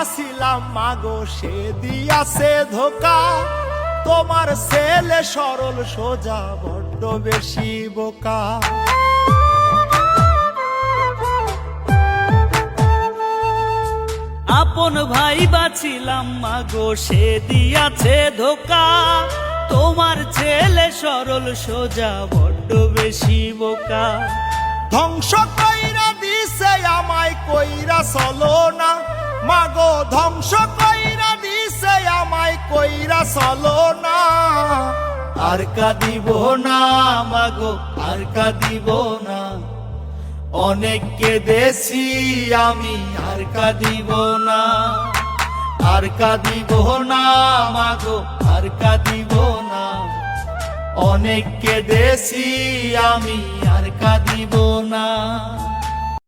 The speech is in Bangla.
বাছিলাম মাগো সে দিয়াছে ধোকা, তোমার ছেলে সরল সোজা বড্ড বেশি বোকা। আপন ভাই বাছিলাম মাগো সে দিয়াছে ধোকা, তোমার ছেলে সরল সোজা বড্ড বেশি বোকা। ধ্বংস কইরা দিছে আমায় কইরা চলো না, মাগো ধ্বংস কইরা দিছে আমায় কইরা চলো না। আর কাঁদিব না মাগো আর কাঁদিব না, অনেক কেঁদেছি আমি আর কাঁদিব না। আর কাঁদিব না মাগো আর কাঁদিব না, অনেক কেঁদেছি আমি আর কাঁদিব না।